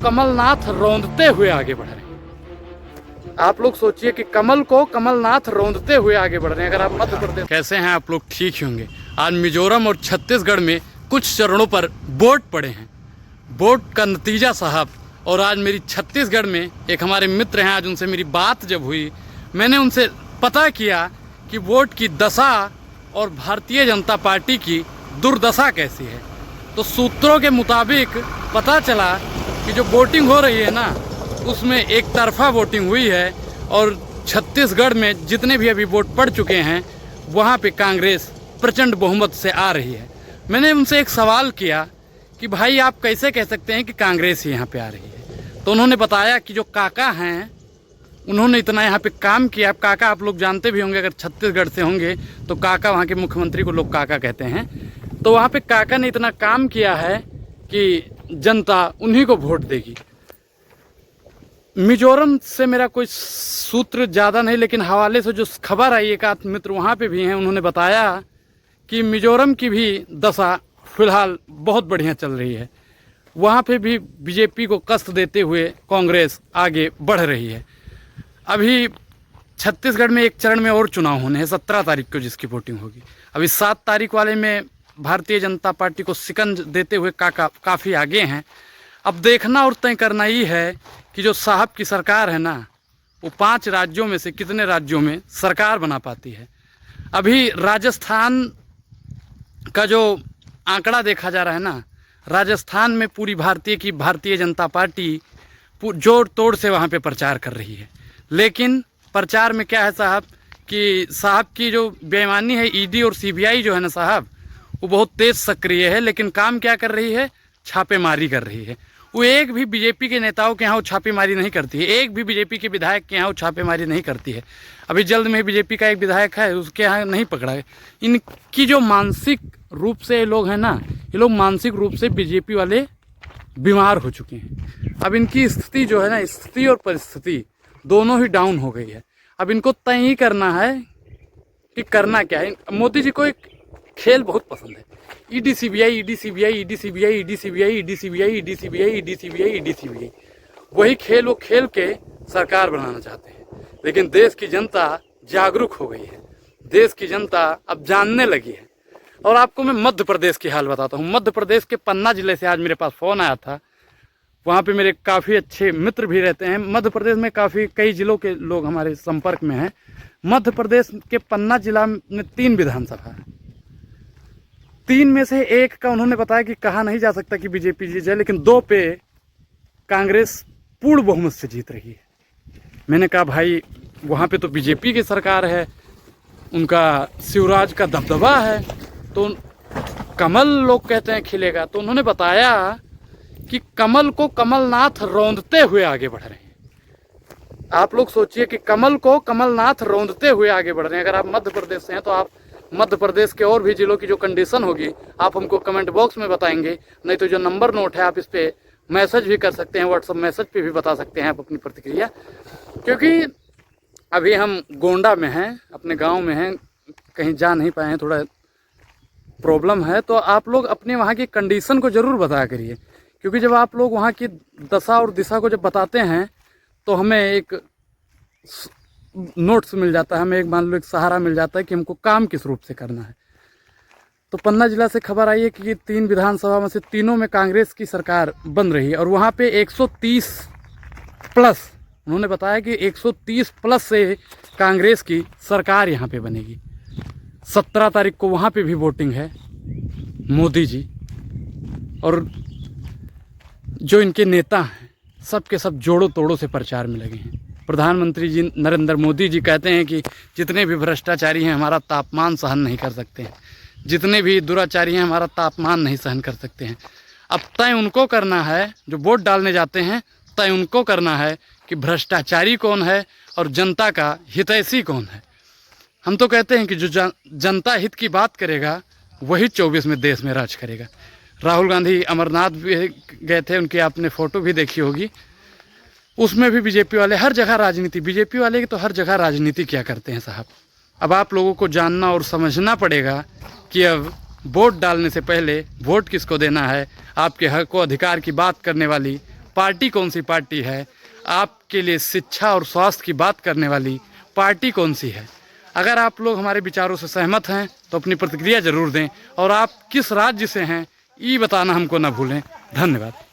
कमलनाथ रौंदते हुए आगे बढ़ रहे हैं। आप लोग सोचिए कि कमल को कमलनाथ रौंदते हुए आगे बढ़ रहे हैं। अगर आप मध्य प्रदेश, कैसे हैं आप लोग? ठीक ही होंगे। आज मिजोरम और छत्तीसगढ़ में कुछ चरणों पर वोट पड़े हैं। वोट का नतीजा साहब, और आज मेरी छत्तीसगढ़ में एक हमारे मित्र हैं, आज उनसे मेरी बात जब हुई, मैंने उनसे पता किया कि वोट की दशा और भारतीय जनता पार्टी की दुर्दशा कैसी है। तो सूत्रों के मुताबिक पता चला कि जो वोटिंग हो रही है ना, उसमें एक तरफा वोटिंग हुई है और छत्तीसगढ़ में जितने भी अभी वोट पड़ चुके हैं वहाँ पे कांग्रेस प्रचंड बहुमत से आ रही है। मैंने उनसे एक सवाल किया कि भाई आप कैसे कह सकते हैं कि कांग्रेस ही यहाँ पे आ रही है? तो उन्होंने बताया कि जो काका हैं उन्होंने इतना यहाँ पे काम किया। अब काका आप लोग जानते भी होंगे, अगर छत्तीसगढ़ से होंगे तो काका, वहाँ के मुख्यमंत्री को लोग काका कहते हैं। तो वहाँ पे काका ने इतना काम किया है कि जनता उन्हीं को वोट देगी। मिजोरम से मेरा कोई सूत्र ज़्यादा नहीं, लेकिन हवाले से जो खबर आई, एक आध मित्र वहाँ पे भी हैं, उन्होंने बताया कि मिजोरम की भी दशा फिलहाल बहुत बढ़िया चल रही है। वहाँ पे भी बीजेपी को कष्ट देते हुए कांग्रेस आगे बढ़ रही है। अभी छत्तीसगढ़ में एक चरण में और चुनाव होने हैं 17 तारीख को, जिसकी वोटिंग होगी। अभी 7 तारीख वाले में भारतीय जनता पार्टी को शिकंज देते हुए काफ़ी आगे हैं। अब देखना और तय करना ही है कि जो साहब की सरकार है ना, वो 5 राज्यों में से कितने राज्यों में सरकार बना पाती है। अभी राजस्थान का जो आंकड़ा देखा जा रहा है ना, राजस्थान में पूरी भारतीय जनता पार्टी जोड़ तोड़ से वहाँ पे प्रचार कर रही है। लेकिन प्रचार में क्या है साहब कि साहब की जो बेईमानी है, ईडी और सीबीआई जो है ना साहब, वो बहुत तेज़ सक्रिय है। लेकिन काम क्या कर रही है? छापेमारी कर रही है। वो एक भी बीजेपी के नेताओं के यहाँ वो छापेमारी नहीं करती है, एक भी बीजेपी के विधायक के यहाँ वो छापेमारी नहीं करती है। अभी जल्द में बीजेपी का एक विधायक है, उसके यहाँ नहीं पकड़ा है। इनकी जो मानसिक रूप से ये लोग हैं ना, ये लोग मानसिक रूप से बीजेपी वाले बीमार हो चुके हैं। अब इनकी स्थिति जो है ना, स्थिति और परिस्थिति दोनों ही डाउन हो गई है। अब इनको तय ही करना है कि करना क्या है। मोदी जी को एक खेल बहुत पसंद है, ED CBI, ED CBI, ED CBI, ED CBI, ED CBI, ED CBI, ED CBI, ED CBI. वही खेल वो खेल के सरकार बनाना चाहते हैं। लेकिन देश की जनता जागरूक हो गई है, देश की जनता अब जानने लगी है। और आपको मैं मध्य प्रदेश की हाल बताता हूँ। मध्य प्रदेश के पन्ना जिले से आज मेरे पास फ़ोन आया था। वहाँ पे मेरे काफ़ी अच्छे मित्र भी रहते हैं। मध्य प्रदेश में कई ज़िलों के लोग हमारे संपर्क में हैं। मध्य प्रदेश के पन्ना जिला में 3 विधानसभा है। 3 में से एक का उन्होंने बताया कि कहा नहीं जा सकता कि बीजेपी जीत जाए, लेकिन 2 पे कांग्रेस पूर्ण बहुमत से जीत रही है। मैंने कहा भाई वहाँ पे तो बीजेपी की सरकार है, उनका शिवराज का दबदबा है, तो कमल लोग कहते हैं खिलेगा। तो उन्होंने बताया कि कमल को कमलनाथ रौंदते हुए आगे बढ़ रहे हैं। आप लोग सोचिए कि कमल को कमलनाथ रौंदते हुए आगे बढ़ रहे हैं। अगर आप मध्य प्रदेश से हैं तो आप मध्य प्रदेश के और भी जिलों की जो कंडीशन होगी आप हमको कमेंट बॉक्स में बताएंगे, नहीं तो जो नंबर नोट है आप इस पर मैसेज भी कर सकते हैं, व्हाट्सएप मैसेज पे भी बता सकते हैं आप अपनी प्रतिक्रिया। क्योंकि अभी हम गोंडा में हैं, अपने गाँव में हैं, कहीं जा नहीं पाए हैं, थोड़ा प्रॉब्लम है। तो आप लोग अपने वहाँ की कंडीशन को ज़रूर बताया करिए, क्योंकि जब आप लोग वहाँ की दशा और दिशा को जब बताते हैं तो हमें एक नोट्स मिल जाता है, हमें एक मान लो एक सहारा मिल जाता है कि हमको काम किस रूप से करना है। तो पन्ना जिला से खबर आई है कि 3 विधानसभा में से तीनों में कांग्रेस की सरकार बन रही है। और वहाँ पे 130 प्लस, उन्होंने बताया कि 130 प्लस से कांग्रेस की सरकार यहाँ पे बनेगी। 17 तारीख को वहाँ पे भी वोटिंग है। मोदी जी और जो इनके नेता हैं सब के सब जोड़ों तोड़ों से प्रचार में लगे हैं। प्रधानमंत्री जी नरेंद्र मोदी जी कहते हैं कि जितने भी भ्रष्टाचारी हैं हमारा तापमान सहन नहीं कर सकते हैं, जितने भी दुराचारी हैं हमारा तापमान नहीं सहन कर सकते हैं। अब तय उनको करना है, जो वोट डालने जाते हैं तय उनको करना है कि भ्रष्टाचारी कौन है और जनता का हितैषी कौन है। हम तो कहते हैं कि जो जनता हित की बात करेगा वही 24 में देश में राज करेगा। राहुल गांधी अमरनाथ भी गए थे, उनकी आपने फ़ोटो भी देखी होगी। उसमें भी बीजेपी वाले हर जगह राजनीति, बीजेपी वाले की तो हर जगह राजनीति क्या करते हैं साहब। अब आप लोगों को जानना और समझना पड़ेगा कि अब वोट डालने से पहले वोट किसको देना है। आपके हक व अधिकार की बात करने वाली पार्टी कौन सी पार्टी है, आपके लिए शिक्षा और स्वास्थ्य की बात करने वाली पार्टी कौन सी है। अगर आप लोग हमारे विचारों से सहमत हैं तो अपनी प्रतिक्रिया ज़रूर दें और आप किस राज्य से हैं ये बताना हमको ना भूलें। धन्यवाद।